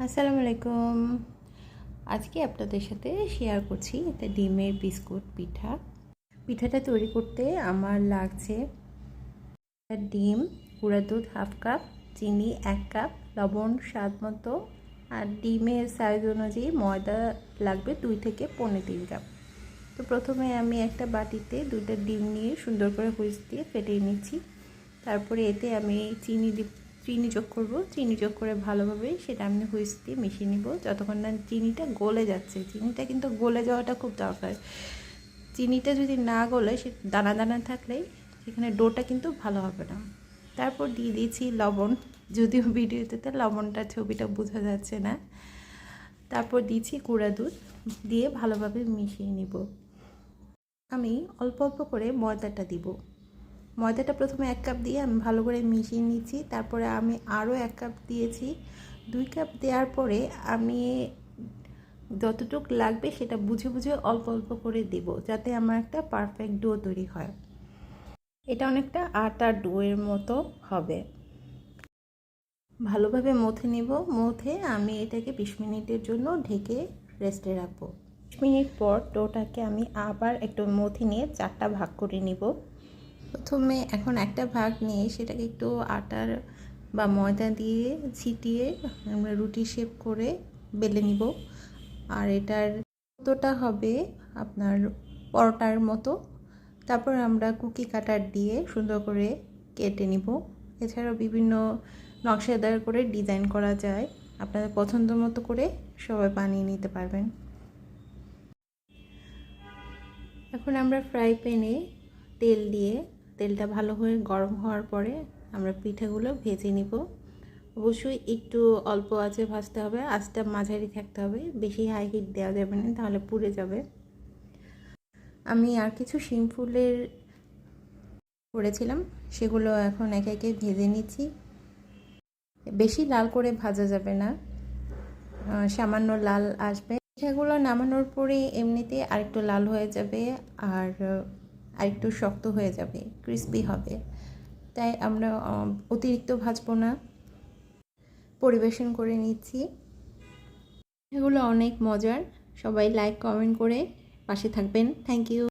আসসালামু আলাইকুম। আজকে আপনাদের সাথে শেয়ার করছি একটা ডিমের বিস্কুট পিঠা। পিঠাটা তৈরি করতে আমার লাগছে ডিম, গুঁড়া দুধ হাফ কাপ, চিনি 1 কাপ, লবণ স্বাদ মতো, আর ডিমের সাইজ অনুযায়ী ময়দা লাগবে 2 থেকে 3 কাপ। তো প্রথমে আমি একটা বাটিতে 2টা ডিম নিয়ে সুন্দর করে হুইস্ক দিয়ে ফেটিয়ে নিচ্ছি। তারপরে এতে আমি চিনি যোগ করব। চিনি যোগ করে ভালোভাবে সেটা আমি হুইস্ক দিয়ে মিশিয়ে নিব যতক্ষণ না চিনিটা গলে যাচ্ছে। চিনিটা কিন্তু গলে যাওয়াটা খুব দরকার। চিনিটা যদি না গলে সে দানা দানা থাকলে সেখানে ডোটা কিন্তু ভালো হবে না। তারপর দিয়ে দিয়েছি লবণ, যদিও ভিডিওতে লবণটা ছবিটা বোঝা যাচ্ছে না। তারপর দিয়েছি গুঁড়া দুধ দিয়ে ভালোভাবে মিশিয়ে নিব। আমি অল্প অল্প করে ময়দাটা দিব। ময়দাটা প্রথমে 1 কাপ দিয়ে আমি ভালো করে মিশিয়ে নিচ্ছি। তারপরে আমি আরও 1 কাপ দিয়েছি। 2 কাপ দেওয়ার পরে আমি যতটুকু লাগবে সেটা বুঝে বুঝে অল্প অল্প করে দেব, যাতে আমার একটা পারফেক্ট ডো তৈরি হয়। এটা অনেকটা আটার ডোয়ের মতো হবে। ভালোভাবে মথে নেব। মথে আমি এটাকে 20 মিনিটের জন্য ঢেকে রেস্টে রাখবো। 20 মিনিট পর ডোটাকে আমি আবার একটু মথে নিয়ে 4টা ভাগ করে নিব। প্রথমে এখন একটা ভাগ নিয়ে সেটাকে একটু আটার বা ময়দা দিয়ে ছিটিয়ে আমরা রুটি শেপ করে বেলে নিব। আর এটার মতোটা হবে আপনার পরোটার মতো। তারপর আমরা কুকি কাটার দিয়ে সুন্দর করে কেটে নিব। এছাড়াও বিভিন্ন নকশাদার করে ডিজাইন করা যায়, আপনাদের পছন্দ মতো করে সবাই বানিয়ে নিতে পারবেন। এখন আমরা ফ্রাই প্যানে তেল দিয়ে, তেলটা ভালো হয়ে গরম হওয়ার পরে আমরা পিঠাগুলো ভেজে নিব। অবশ্যই একটু অল্প আঁচে ভাজতে হবে, আঁচটা মাঝারি থাকতে হবে, বেশি হাই হিট দেওয়া যাবে না, তাহলে পুড়ে যাবে। আমি আর কিছু শিমফুলের করেছিলাম, সেগুলো এখন একে একে ভেজে নিচ্ছি। বেশি লাল করে ভাজা যাবে না, সামান্য লাল আসবে। পিঠাগুলো নামানোর পরে এমনিতে আরেকটু লাল হয়ে যাবে আর আরেকটু শক্ত হয়ে যাবে, ক্রিস্পি হবে। তাই আমরা অতিরিক্ত ভাজবো না। পরিবেশন করে নিচ্ছি। এগুলো অনেক মজার। সবাই লাইক কমেন্ট করে পাশে থাকবেন। Thank you.